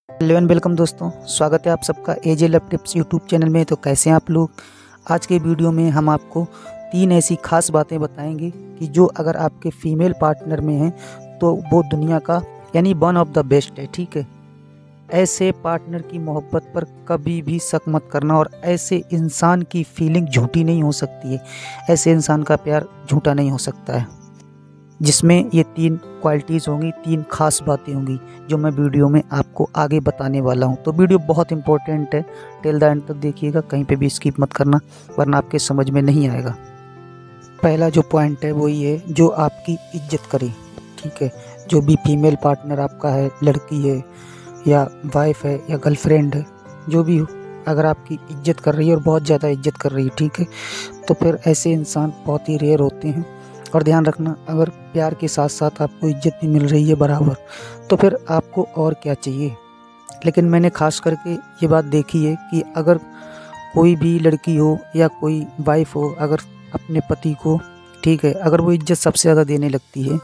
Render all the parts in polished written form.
Hello and welcome दोस्तों, स्वागत है आप सबका एजे लव टिप्स यूट्यूब चैनल में। तो कैसे हैं आप लोग। आज के वीडियो में हम आपको 3 ऐसी खास बातें बताएंगे कि जो अगर आपके फीमेल पार्टनर में हैं तो वो दुनिया का यानी वन ऑफ द बेस्ट है। ठीक है, ऐसे पार्टनर की मोहब्बत पर कभी भी शक मत करना और ऐसे इंसान की फीलिंग झूठी नहीं हो सकती है, ऐसे इंसान का प्यार झूठा नहीं हो सकता है, जिसमें ये 3 क्वालिटीज़ होंगी, 3 खास बातें होंगी जो मैं वीडियो में आपको आगे बताने वाला हूँ। तो वीडियो बहुत इंपॉर्टेंट है, टिल द एंड तक देखिएगा, कहीं पे भी स्किप मत करना वरना आपके समझ में नहीं आएगा। पहला जो पॉइंट है वो ये है, जो आपकी इज्जत करे। ठीक है, जो भी फीमेल पार्टनर आपका है, लड़की है या वाइफ है या गर्लफ्रेंड है, जो भी हो, अगर आपकी इज्जत कर रही है और बहुत ज़्यादा इज्जत कर रही है, ठीक है, तो फिर ऐसे इंसान बहुत ही रेयर होते हैं। और ध्यान रखना, अगर प्यार के साथ साथ आपको इज्जत भी मिल रही है बराबर, तो फिर आपको और क्या चाहिए। लेकिन मैंने खास करके ये बात देखी है कि अगर कोई भी लड़की हो या कोई वाइफ हो, अगर अपने पति को, ठीक है, अगर वो इज्जत सबसे ज़्यादा देने लगती है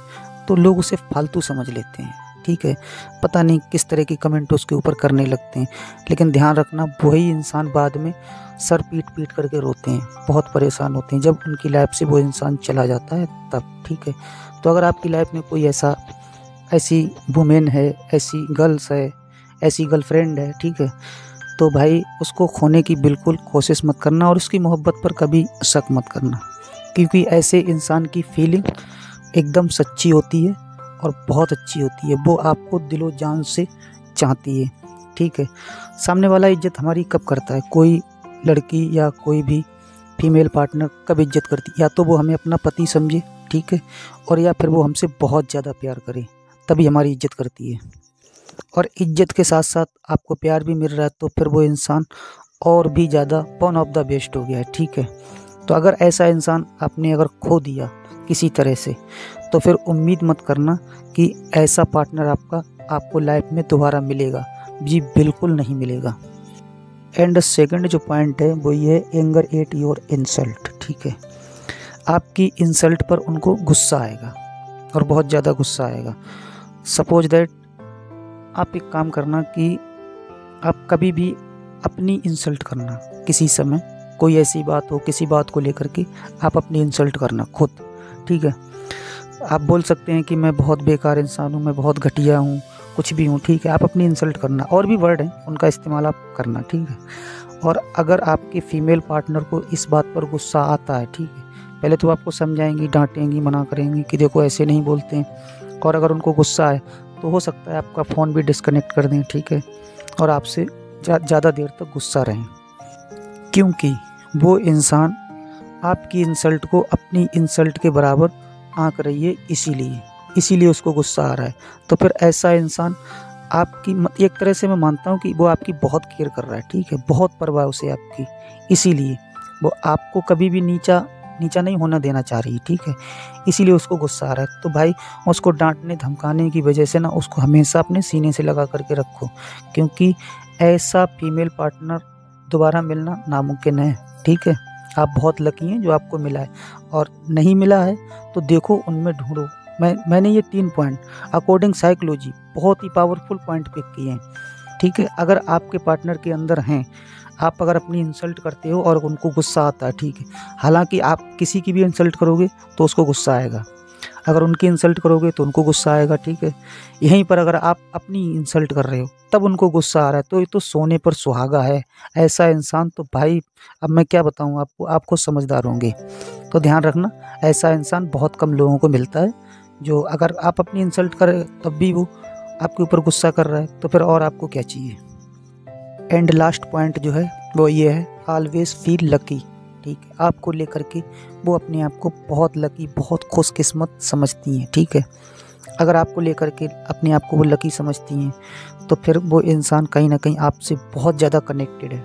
तो लोग उसे फालतू समझ लेते हैं। ठीक है, पता नहीं किस तरह की कमेंट उसके ऊपर करने लगते हैं, लेकिन ध्यान रखना वही इंसान बाद में सर पीट पीट करके रोते हैं, बहुत परेशान होते हैं जब उनकी लाइफ से वो इंसान चला जाता है तब। ठीक है, तो अगर आपकी लाइफ में कोई ऐसी वुमेन है, ऐसी गर्ल्स है, ऐसी गर्लफ्रेंड है, ठीक है, तो भाई उसको खोने की बिल्कुल कोशिश मत करना और उसकी मोहब्बत पर कभी शक मत करना, क्योंकि ऐसे इंसान की फीलिंग एकदम सच्ची होती है और बहुत अच्छी होती है। वो आपको दिलो जान से चाहती है। ठीक है, सामने वाला इज्जत हमारी कब करता है, कोई लड़की या कोई भी फीमेल पार्टनर कब इज्जत करती है, या तो वो हमें अपना पति समझे, ठीक है, और या फिर वो हमसे बहुत ज़्यादा प्यार करे, तभी हमारी इज्जत करती है। और इज्जत के साथ साथ आपको प्यार भी मिल रहा है तो फिर वो इंसान और भी ज़्यादा वन ऑफ द बेस्ट हो गया है। ठीक है, तो अगर ऐसा इंसान आपने अगर खो दिया किसी तरह से, तो फिर उम्मीद मत करना कि ऐसा पार्टनर आपको लाइफ में दोबारा मिलेगा। जी बिल्कुल नहीं मिलेगा। एंड सेकंड जो पॉइंट है वो ये है, एंगर एट योर इंसल्ट। ठीक है, आपकी इंसल्ट पर उनको गुस्सा आएगा और बहुत ज़्यादा गुस्सा आएगा। सपोज दैट आप एक काम करना कि आप कभी भी अपनी इंसल्ट करना, किसी समय कोई ऐसी बात हो, किसी बात को लेकर के आप अपनी इंसल्ट करना खुद। ठीक है, आप बोल सकते हैं कि मैं बहुत बेकार इंसान हूँ, मैं बहुत घटिया हूँ, कुछ भी हूँ। ठीक है, आप अपनी इंसल्ट करना, और भी वर्ड हैं उनका इस्तेमाल आप करना। ठीक है, और अगर आपके फीमेल पार्टनर को इस बात पर गुस्सा आता है, ठीक है, पहले तो आपको समझाएंगी, डांटेंगी, मना करेंगी कि देखो ऐसे नहीं बोलते हैं। और अगर उनको गुस्सा आए तो हो सकता है आपका फ़ोन भी डिस्कनेक्ट कर दें। ठीक है, और आपसे ज़्यादा देर तक गुस्सा रहें, क्योंकि वो इंसान आपकी इंसल्ट को अपनी इंसल्ट के बराबर आंक रही है, इसीलिए उसको गुस्सा आ रहा है। तो फिर ऐसा इंसान आपकी, एक तरह से मैं मानता हूँ कि वो आपकी बहुत केयर कर रहा है। ठीक है, बहुत परवाह उसे आपकी, इसीलिए वो आपको कभी भी नीचा नहीं होना देना चाह रही है। ठीक है, इसीलिए उसको गुस्सा आ रहा है। तो भाई उसको डांटने धमकाने की वजह से ना, उसको हमेशा अपने सीने से लगा करके रखो, क्योंकि ऐसा फीमेल पार्टनर दोबारा मिलना नामुमकिन है। ठीक है, आप बहुत लकी हैं जो आपको मिला है, और नहीं मिला है तो देखो उनमें ढूंढो। मैंने ये 3 पॉइंट अकॉर्डिंग साइकोलॉजी बहुत ही पावरफुल पॉइंट पिक किए हैं। ठीक है, अगर आपके पार्टनर के अंदर हैं, आप अगर अपनी इंसल्ट करते हो और उनको गुस्सा आता है, ठीक है, हालांकि आप किसी की भी इंसल्ट करोगे तो उसको गुस्सा आएगा, अगर उनकी इंसल्ट करोगे तो उनको गुस्सा आएगा। ठीक है, यहीं पर अगर आप अपनी इंसल्ट कर रहे हो तब उनको गुस्सा आ रहा है, तो ये तो सोने पर सुहागा है ऐसा इंसान। तो भाई अब मैं क्या बताऊं आपको समझदार होंगे। तो ध्यान रखना, ऐसा इंसान बहुत कम लोगों को मिलता है, जो अगर आप अपनी इंसल्ट करें तब भी वो आपके ऊपर गुस्सा कर रहा है, तो फिर और आपको क्या चाहिए। एंड लास्ट पॉइंट जो है वो ये है, ऑलवेज फील लकी। ठीक है, आपको लेकर के वो अपने आप को बहुत लकी, बहुत खुशकिस्मत समझती हैं। ठीक है, अगर आपको लेकर के अपने आप को वो लकी समझती हैं तो फिर वो इंसान कहीं ना कहीं आपसे बहुत ज़्यादा कनेक्टेड है,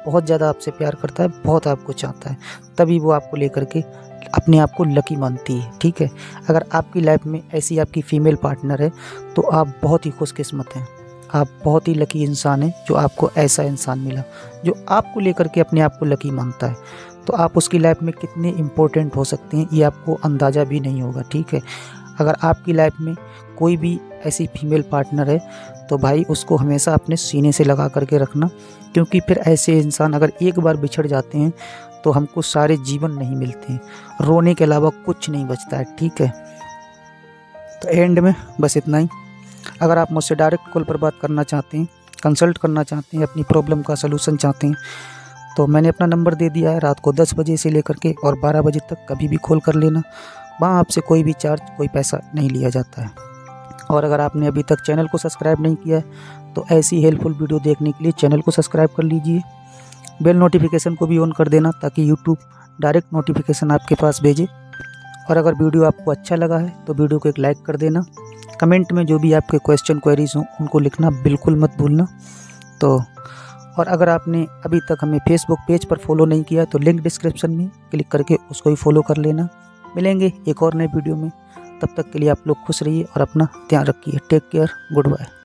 बहुत ज़्यादा आपसे प्यार करता है, बहुत आपको चाहता है, तभी वो आपको लेकर के अपने आप को लकी मानती है। ठीक है, अगर आपकी लाइफ में ऐसी आपकी फीमेल पार्टनर है तो आप बहुत ही खुशकिस्मत हैं, आप बहुत ही लकी इंसान हैं जो आपको ऐसा इंसान मिला जो आपको लेकर के अपने आप को लकी मानता है। तो आप उसकी लाइफ में कितने इम्पोर्टेंट हो सकते हैं ये आपको अंदाज़ा भी नहीं होगा। ठीक है, अगर आपकी लाइफ में कोई भी ऐसी फीमेल पार्टनर है तो भाई उसको हमेशा अपने सीने से लगा करके रखना, क्योंकि फिर ऐसे इंसान अगर एक बार बिछड़ जाते हैं तो हमको सारे जीवन नहीं मिलते हैं, रोने के अलावा कुछ नहीं बचता है। ठीक है, तो एंड में बस इतना ही। अगर आप मुझसे डायरेक्ट कॉल पर बात करना चाहते हैं, कंसल्ट करना चाहते हैं, अपनी प्रॉब्लम का सलूशन चाहते हैं, तो मैंने अपना नंबर दे दिया है। रात को 10 बजे से लेकर के और 12 बजे तक कभी भी कॉल कर लेना। वहाँ आपसे कोई भी चार्ज, कोई पैसा नहीं लिया जाता है। और अगर आपने अभी तक चैनल को सब्सक्राइब नहीं किया है तो ऐसी हेल्पफुल वीडियो देखने के लिए चैनल को सब्सक्राइब कर लीजिए। बेल नोटिफिकेशन को भी ऑन कर देना ताकि यूट्यूब डायरेक्ट नोटिफिकेशन आपके पास भेजे। और अगर वीडियो आपको अच्छा लगा है तो वीडियो को एक लाइक कर देना। कमेंट में जो भी आपके क्वेश्चन क्वेरीज हों उनको लिखना बिल्कुल मत भूलना। तो और अगर आपने अभी तक हमें फेसबुक पेज पर फॉलो नहीं किया तो लिंक डिस्क्रिप्शन में क्लिक करके उसको भी फॉलो कर लेना। मिलेंगे एक और नए वीडियो में, तब तक के लिए आप लोग खुश रहिए और अपना ध्यान रखिए। Take care, good bye.